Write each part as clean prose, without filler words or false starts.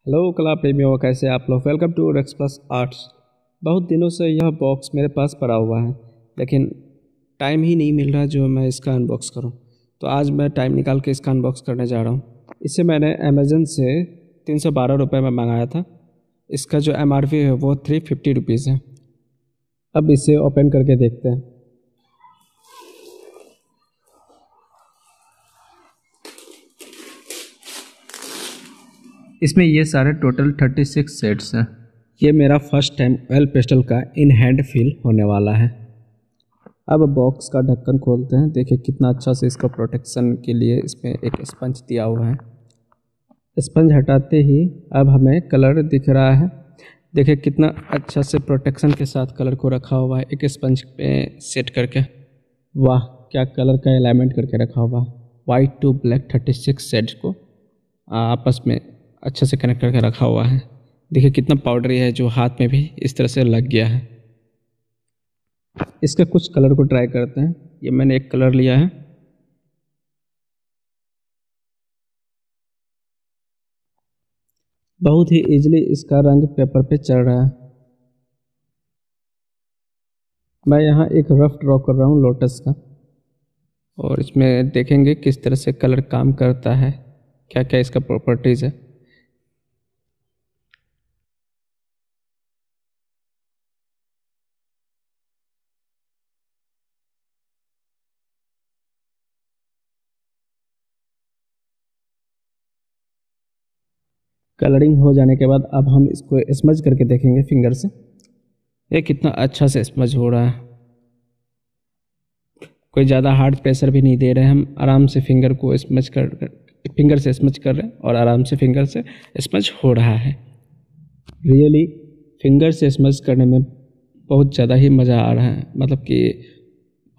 Hello कला प्रेमियों, कैसे आप लोग। Welcome to Rex Plus Arts. बहुत दिनों से यह बॉक्स मेरे पास पड़ा हुआ है, लेकिन टाइम ही नहीं मिल रहा जो मैं इसका अनबॉक्स करूं। तो आज मैं टाइम निकाल के इसका अनबॉक्स करने जा रहा हूं। इसे मैंने अमेज़न से 312 रुपये में मंगाया था। इसका जो MRP है वो 350 रुपीज़ है। अब इसे ओपन करके देखते हैं। इसमें ये सारे टोटल 36 सेट्स हैं। ये मेरा फर्स्ट टाइम ऑयल पेस्टल का इन हैंड फील होने वाला है। अब बॉक्स का ढक्कन खोलते हैं। देखिए कितना अच्छा से इसका प्रोटेक्शन के लिए इसमें एक स्पंज दिया हुआ है। स्पंज हटाते ही अब हमें कलर दिख रहा है। देखिए कितना अच्छा से प्रोटेक्शन के साथ कलर को रखा हुआ है एक स्पंज पे सेट करके। वाह, क्या कलर का अलाइनमेंट करके रखा हुआ है। वाइट टू ब्लैक 36 शेड्स को आपस में अच्छे से कनेक्ट करके रखा हुआ है। देखिए कितना पाउडरी है जो हाथ में भी इस तरह से लग गया है। इसके कुछ कलर को ट्राई करते हैं। ये मैंने एक कलर लिया है। बहुत ही इजीली इसका रंग पेपर पे चढ़ रहा है। मैं यहाँ एक रफ ड्रॉ कर रहा हूँ लोटस का, और इसमें देखेंगे किस तरह से कलर काम करता है, क्या क्या इसका प्रॉपर्टीज़ है। कलरिंग हो जाने के बाद अब हम इसको स्मज करके देखेंगे फिंगर से। ये कितना अच्छा से स्मज हो रहा है। कोई ज़्यादा हार्ड प्रेशर भी नहीं दे रहे हैं, हम आराम से फिंगर को फिंगर से स्मज कर रहे हैं और आराम से फिंगर से स्मज हो रहा है। रियली फिंगर से स्मज करने में बहुत ज़्यादा ही मज़ा आ रहा है। मतलब कि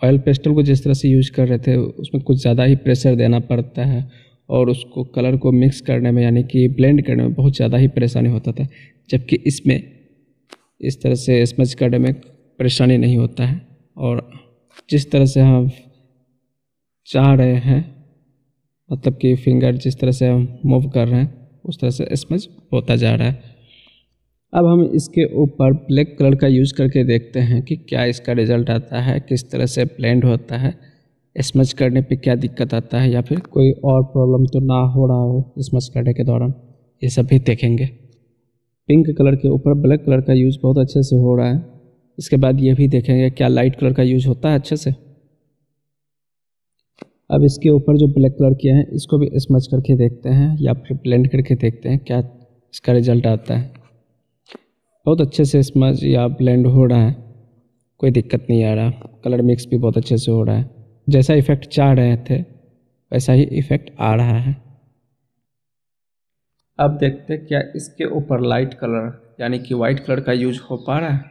ऑयल पेस्टल को जिस तरह से यूज कर रहे थे उसमें कुछ ज़्यादा ही प्रेशर देना पड़ता है, और उसको कलर को मिक्स करने में यानी कि ब्लेंड करने में बहुत ज़्यादा ही परेशानी होता था। जबकि इसमें इस तरह से स्मज करने में परेशानी नहीं होता है, और जिस तरह से हम चाह रहे हैं, मतलब कि फिंगर जिस तरह से हम मूव कर रहे हैं उस तरह से स्मज होता जा रहा है। अब हम इसके ऊपर ब्लैक कलर का यूज़ करके देखते हैं कि क्या इसका रिज़ल्ट आता है, किस तरह से ब्लेंड होता है, स्मच करने पे क्या दिक्कत आता है, या फिर कोई और प्रॉब्लम तो ना हो रहा हो स्मच करने के दौरान। ये सब भी देखेंगे। पिंक कलर के ऊपर ब्लैक कलर का यूज़ बहुत अच्छे से हो रहा है। इसके बाद ये भी देखेंगे क्या लाइट कलर का यूज़ होता है अच्छे से। अब इसके ऊपर जो ब्लैक कलर किया है इसको भी स्मच करके देखते हैं, या फिर ब्लेंड करके देखते हैं क्या इसका रिज़ल्ट आता है। बहुत अच्छे से स्मच या ब्लेंड हो रहा है, कोई दिक्कत नहीं आ रहा। कलर मिक्स भी बहुत अच्छे से हो रहा है। जैसा इफ़ेक्ट चाह रहे थे वैसा ही इफ़ेक्ट आ रहा है। अब देखते हैं क्या इसके ऊपर लाइट कलर यानी कि वाइट कलर का यूज हो पा रहा है।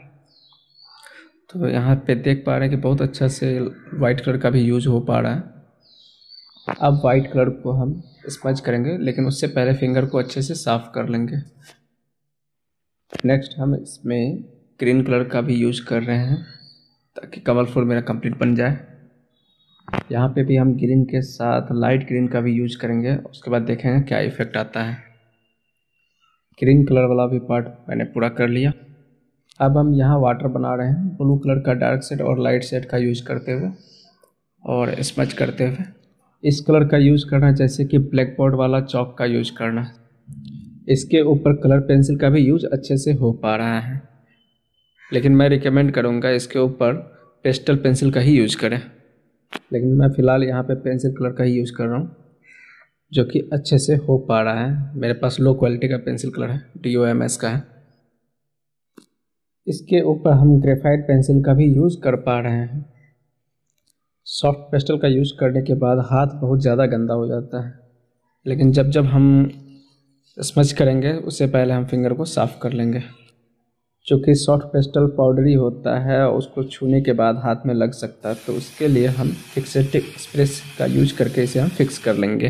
तो यहाँ पे देख पा रहे हैं कि बहुत अच्छा से वाइट कलर का भी यूज हो पा रहा है। अब वाइट कलर को हम स्मच करेंगे, लेकिन उससे पहले फिंगर को अच्छे से साफ़ कर लेंगे। नेक्स्ट हम इसमें ग्रीन कलर का भी यूज कर रहे हैं ताकि कलरफुल मेरा कंप्लीट बन जाए। यहाँ पे भी हम ग्रीन के साथ लाइट ग्रीन का भी यूज करेंगे, उसके बाद देखेंगे क्या इफ़ेक्ट आता है। ग्रीन कलर वाला भी पार्ट मैंने पूरा कर लिया। अब हम यहाँ वाटर बना रहे हैं ब्लू कलर का डार्क शेड और लाइट शेड का यूज करते हुए और स्मच करते हुए। इस कलर का यूज करना जैसे कि ब्लैक बोर्ड वाला चॉक का यूज करना। इसके ऊपर कलर पेंसिल का भी यूज अच्छे से हो पा रहा है, लेकिन मैं रिकमेंड करूँगा इसके ऊपर पेस्टल पेंसिल का ही यूज करें। लेकिन मैं फ़िलहाल यहाँ पे पेंसिल कलर का ही यूज़ कर रहा हूँ, जो कि अच्छे से हो पा रहा है। मेरे पास लो क्वालिटी का पेंसिल कलर है, DOMS का है। इसके ऊपर हम ग्रेफाइट पेंसिल का भी यूज़ कर पा रहे हैं। सॉफ्ट पेस्टल का यूज़ करने के बाद हाथ बहुत ज़्यादा गंदा हो जाता है, लेकिन जब जब हम स्मच करेंगे उससे पहले हम फिंगर को साफ़ कर लेंगे। चूँकि सॉफ्ट पेस्टल पाउडरी होता है, उसको छूने के बाद हाथ में लग सकता है, तो उसके लिए हम फिक्सेटिव स्प्रेस का यूज करके इसे हम फिक्स कर लेंगे।